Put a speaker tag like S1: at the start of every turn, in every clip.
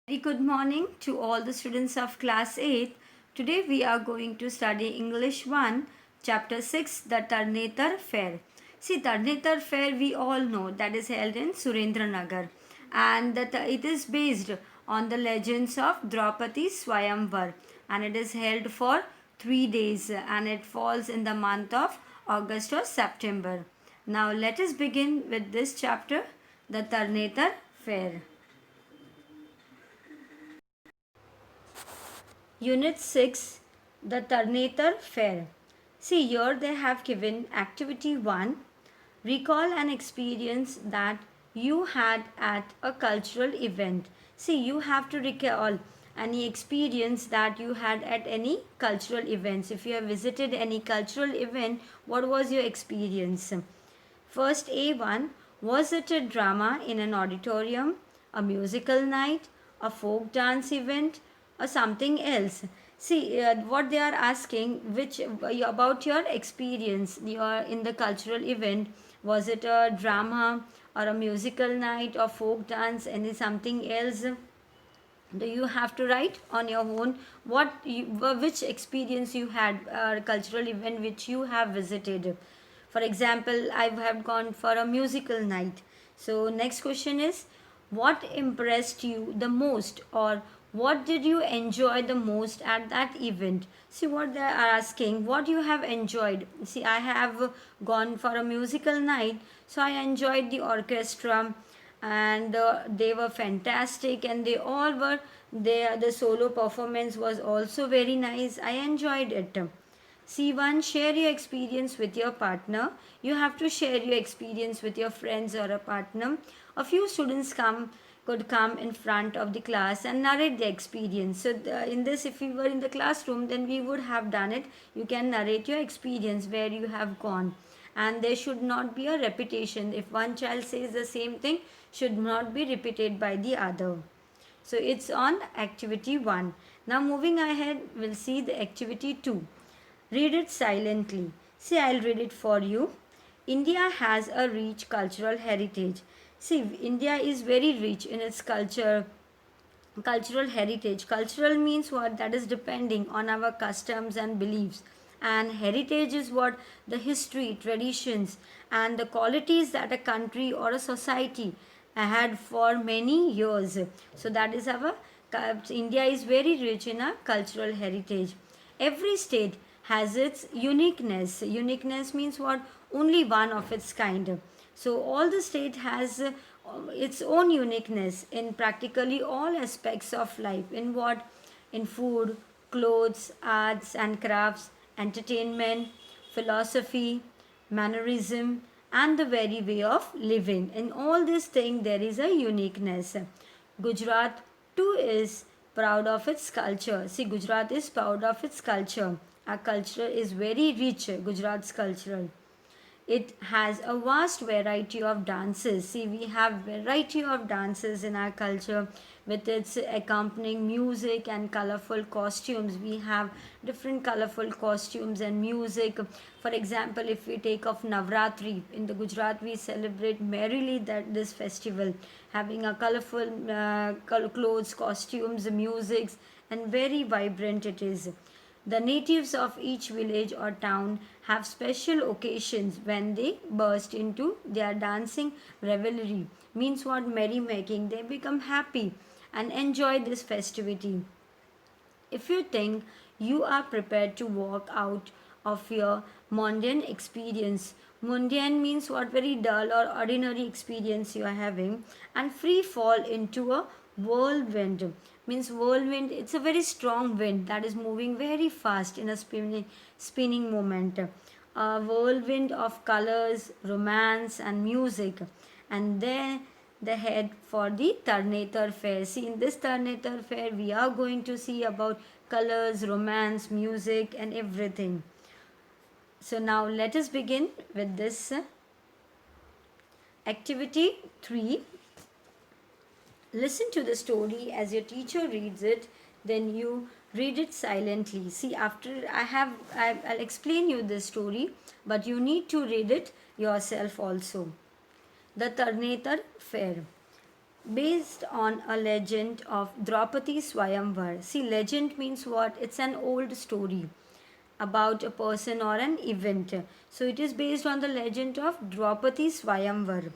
S1: Very good morning to all the students of class 8. Today we are going to study English 1, chapter 6, the Tarnetar Fair. See, Tarnetar Fair we all know that is held in Surendranagar, and it is based on the legends of Draupadi Swayamvar, and it is held for 3 days and it falls in the month of August or September. Now let us begin with this chapter, the Tarnetar Fair. Unit 6, the Tarnetar Fair. See, here they have given activity 1. Recall an experience that you had at a cultural event. See, you have to recall any experience that you had at any cultural events. If you have visited any cultural event, what was your experience? First A1, was it a drama in an auditorium, a musical night, a folk dance event, or something else? See, what they are asking, which about your experience your in the cultural event. Was it a drama or a musical night or folk dance, any something else? Do you have to write on your own which experience you had, cultural event which you have visited. For example, I have gone for a musical night. So next question is, what impressed you the most, or what did you enjoy the most at that event? See what they are asking, what you have enjoyed. See, I have gone for a musical night, so I enjoyed the orchestra, and they were fantastic, and they all were there. The solo performance was also very nice. I enjoyed it. C1, share your experience with your partner. You have to share your experience with your friends or a partner. A few students could come in front of the class and narrate the experience. So in this, if we were in the classroom, then we would have done it. You can narrate your experience where you have gone, and there should not be a repetition. If one child says the same thing, should not be repeated by the other. So it's on activity 1. Now moving ahead, we'll see the activity 2. Read it silently. See, I'll read it for you. India has a rich cultural heritage. See, India is very rich in its cultural heritage. Cultural means what? That is depending on our customs and beliefs. And heritage is what? The history, traditions, and the qualities that a country or a society had for many years. So that is our India is very rich in a cultural heritage. Every state has its uniqueness. Uniqueness means what? Only one of its kind. So all the state has its own uniqueness in practically all aspects of life. In what? In food, clothes, arts and crafts, entertainment, philosophy, mannerism, and the very way of living. In all these things, there is a uniqueness. Gujarat too is proud of its culture. See, Gujarat is proud of its culture. Our culture is very rich, Gujarat's culture. It has a vast variety of dances. See, we have variety of dances in our culture with its accompanying music and colorful costumes. We have different colorful costumes and music. For example, if we take of Navratri in the Gujarat, we celebrate merrily that this festival, having a colorful clothes, costumes, music, and very vibrant it is. The natives of each village or town have special occasions when they burst into their dancing revelry. Means what? Merrymaking. They become happy and enjoy this festivity. If you think you are prepared to walk out of your mundane experience, mundane means what? Very dull or ordinary experience you are having, and free fall into a whirlwind. Means whirlwind, it's a very strong wind that is moving very fast in a spinning moment. A whirlwind of colors, romance, and music. And then the head for the Tarnetar Fair. See, in this Tarnetar Fair, we are going to see about colors, romance, music, and everything. So now let us begin with this activity 3. Listen to the story as your teacher reads it, then you read it silently. See, after I'll explain you this story, but you need to read it yourself also. The Tarnetar Fair. based on a legend of Draupadi Swayamvar. See, legend means what? It's an old story about a person or an event. So it is based on the legend of Draupadi Swayamvar.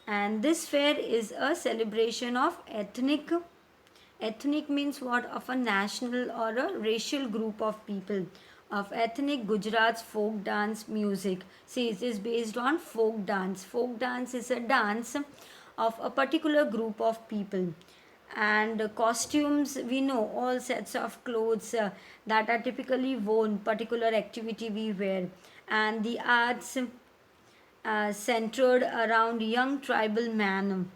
S1: And this fair is a celebration of ethnic means what? Of a national or a racial group of people, of ethnic Gujarat's folk dance music. See, it is based on folk dance. Folk dance is a dance of a particular group of people. And costumes, we know all sets of clothes that are typically worn, particular activity we wear. And the arts centered around young tribal man.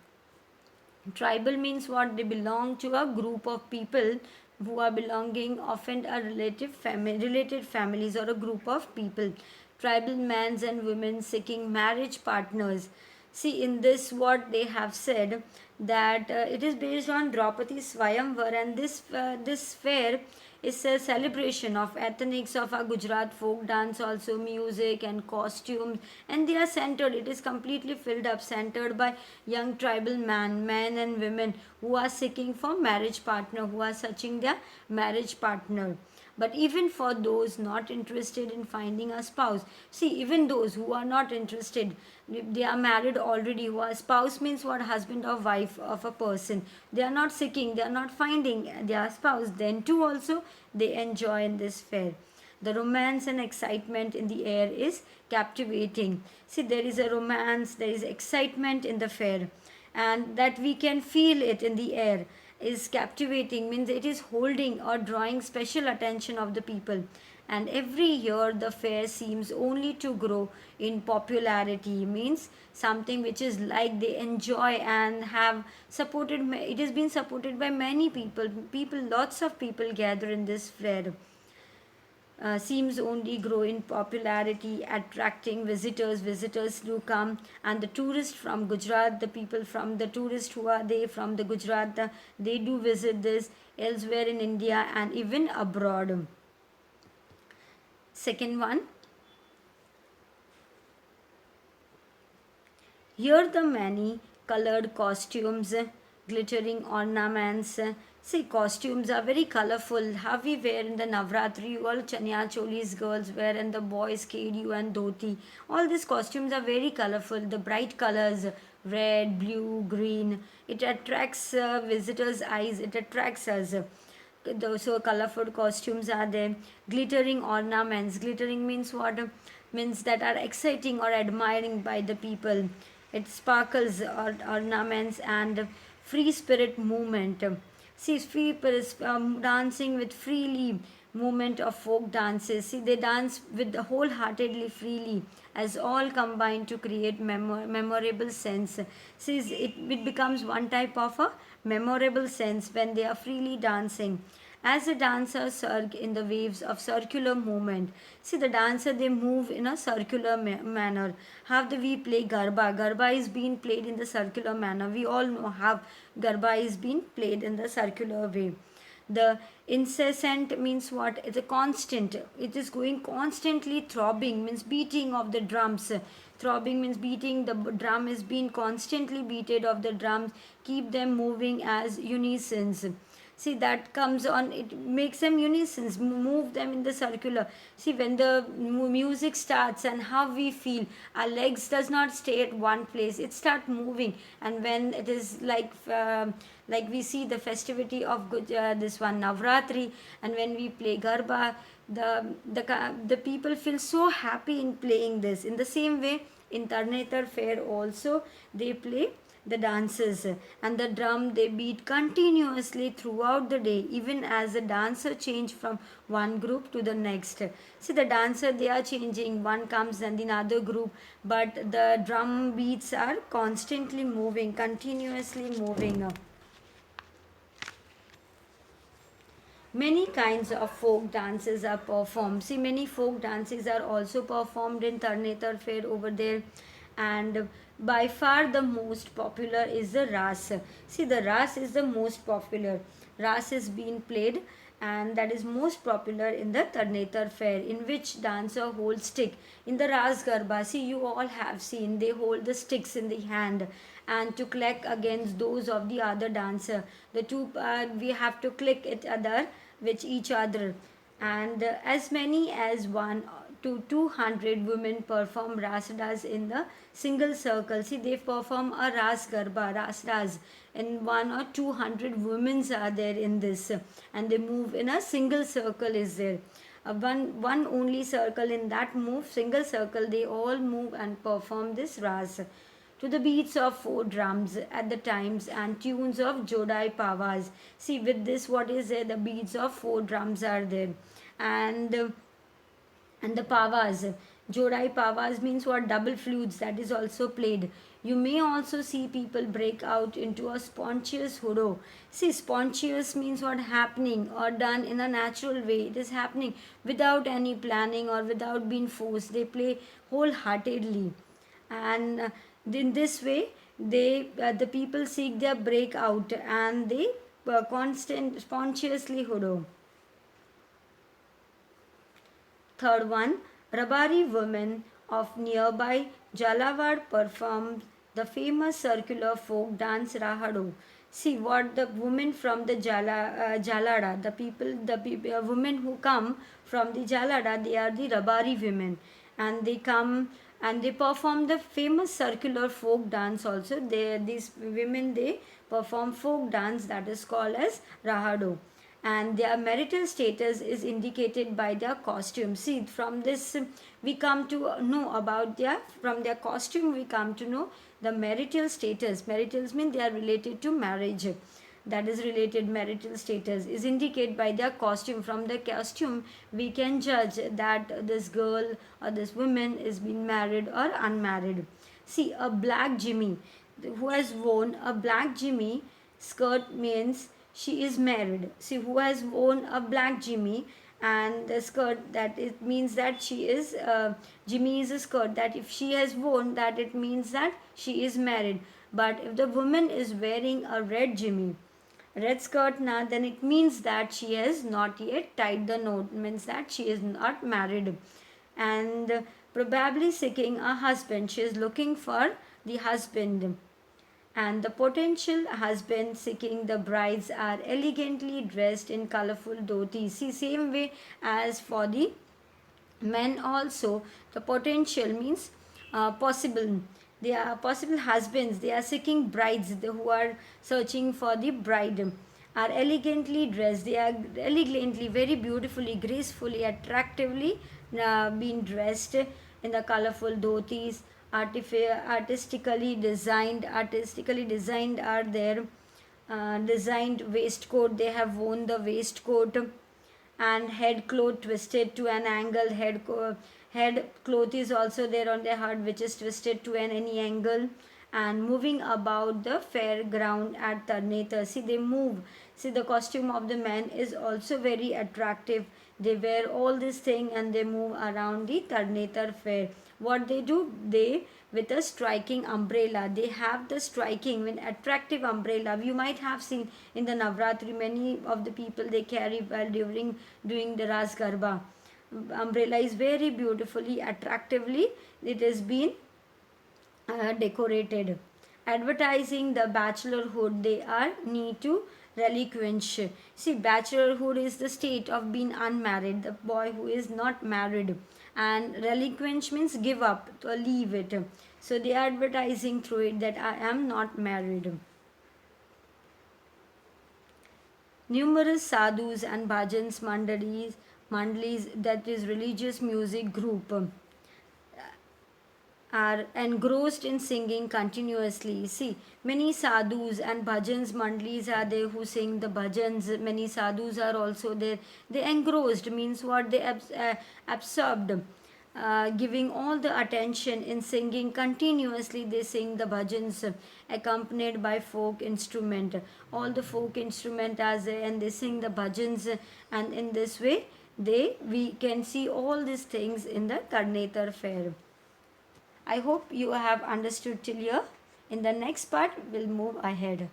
S1: Tribal means what? They belong to a group of people who are belonging often a related families or a group of people. Tribal men and women seeking marriage partners. See, in this what they have said, that it is based on Draupadi Swayamvar, and this fair is a celebration of ethnics of our Gujarat folk dance, also music and costumes, and they are centered. It is completely filled up, centered by young tribal men and women who are seeking for marriage partner, who are searching their marriage partner. But even for those not interested in finding a spouse, see, even those who are not interested, if they are married already, who are spouse means what? Husband or wife of a person, they are not seeking, they are not finding their spouse, then too also they enjoy in this fair. The romance and excitement in the air is captivating. See, there is a romance, there is excitement in the fair, and that we can feel it in the air is captivating, means it is holding or drawing special attention of the people. And every year the fair seems only to grow in popularity, means something which is like they enjoy and have supported. It has been supported by many people, lots of people gather in this fair. Seems only grow in popularity, attracting visitors. Visitors do come, and the tourists from Gujarat, the people from the tourists who are they from the Gujarat, they do visit this elsewhere in India and even abroad. Second one, here the many colored costumes, glittering ornaments. See, costumes are very colorful. How we wear in the Navratri, all chanya cholis girls wear, and the boys kedu and dhoti. All these costumes are very colorful. The bright colors, red, blue, green. It attracts visitors' eyes. It attracts us. Those so colorful costumes are there. Glittering ornaments. Glittering means what? Means that are exciting or admiring by the people. It sparkles or ornaments and free spirit movement. See, people is dancing with freely movement of folk dances. See, they dance with the wholeheartedly freely, as all combine to create memorable sense. See, it becomes one type of a memorable sense when they are freely dancing. As the dancers surge in the waves of circular movement. See, the dancer, they move in a circular manner. How do we play Garba? Garba is being played in the circular manner. We all know how Garba is being played in the circular way. The incessant means what? It's a constant. It is going constantly throbbing, means beating of the drums. Throbbing means beating. The drum is being constantly beaten of the drums. Keep them moving as unisons. See, that comes on, it makes them unisons, move them in the circular. See, when the music starts and how we feel, our legs does not stay at one place, it start moving. And when it is like we see the festivity of this one Navratri, and when we play Garba, the people feel so happy in playing this. In the same way, in Tarnetar fair also they play the dances, and the drum they beat continuously throughout the day, even as the dancer change from one group to the next. See, the dancer, they are changing, one comes and the another group, but the drum beats are constantly moving, continuously moving. Many kinds of folk dances are performed. See, many folk dances are also performed in Tarnetar fair over there. and by far the most popular is the Ras. See, the Ras is the most popular. Ras is being played, and that is most popular in the Tarnetar fair, in which dancer holds stick. In the Ras Garba, see, you all have seen they hold the sticks in the hand and to click against those of the other dancer. The two we have to click each other with each other, and as many as 1 to 200 women perform rasdas in the single circle. See, they perform a ras garba, rasdas, and 1 or 200 women are there in this, and they move in a single circle is there. One only circle in that move, single circle, they all move and perform this ras to the beats of four drums at the times and tunes of Jodai Pavas. See, with this, what is there? The beats of four drums are there, and and the pavas. Jodai pavas means what? Double flutes, that is also played. You may also see people break out into a spontaneous huro. See, spontaneous means what? Happening or done in a natural way. It is happening without any planning or without being forced. They play wholeheartedly, and in this way, the people seek their breakout and they constant spontaneously huro. Third one, Rabari women of nearby Jalawad performed the famous circular folk dance Rahado. See what the women from the Jalada, the women who come from the Jalada, they are the Rabari women, and they come and they perform the famous circular folk dance also. These women, they perform folk dance that is called as Rahado, and their marital status is indicated by their costume. See, from this we come to know about their, from their costume we come to know the marital status. Maritals mean they are related to marriage, that is related marital status is indicated by their costume. From the costume we can judge that this girl or this woman is being married or unmarried. See, a black jimmy, who has worn a black jimmy skirt means she is married. See, who has worn a black jimmy and the skirt, that it means that she is jimmy is a skirt, that if she has worn that, it means that she is married. But if the woman is wearing a red jimmy, red skirt now, then it means that she has not yet tied the knot, means that she is not married, and probably seeking a husband. She is looking for the husband, and the potential husband seeking the brides are elegantly dressed in colorful dhotis. See, same way as for the men also, the potential means possible, they are possible husbands, they are seeking brides, who are searching for the bride, are elegantly dressed. They are elegantly, very beautifully, gracefully, attractively being dressed in the colorful dhotis, artistically designed are there, designed waistcoat, they have worn the waistcoat, and head cloth twisted to an angle. Head cloth is also there on their head, which is twisted to any angle, and moving about the fair ground at Tarnetar. See, they move. See, the costume of the men is also very attractive. They wear all this thing and they move around the Tarnetar fair. What they do, they, with a striking umbrella, they have the striking when attractive umbrella. You might have seen in the Navratri, many of the people they carry while during doing the Ras Garba. Umbrella is very beautifully, attractively, it has been decorated. Advertising the bachelorhood, they are need to relinquish. See, bachelorhood is the state of being unmarried, the boy who is not married, and relinquish means give up or leave it. So they are advertising through it that I am not married. Numerous sadhus and bhajans mandalis, that is religious music group, are engrossed in singing continuously. See, many sadhus and bhajans mandalis are there who sing the bhajans. Many sadhus are also there. They engrossed means what? They absorbed, giving all the attention in singing continuously. They sing the bhajans accompanied by folk instrument. All the folk instrument are there and they sing the bhajans, and in this way we can see all these things in the Tarnetar fair. I hope you have understood till here. In the next part, we'll move ahead.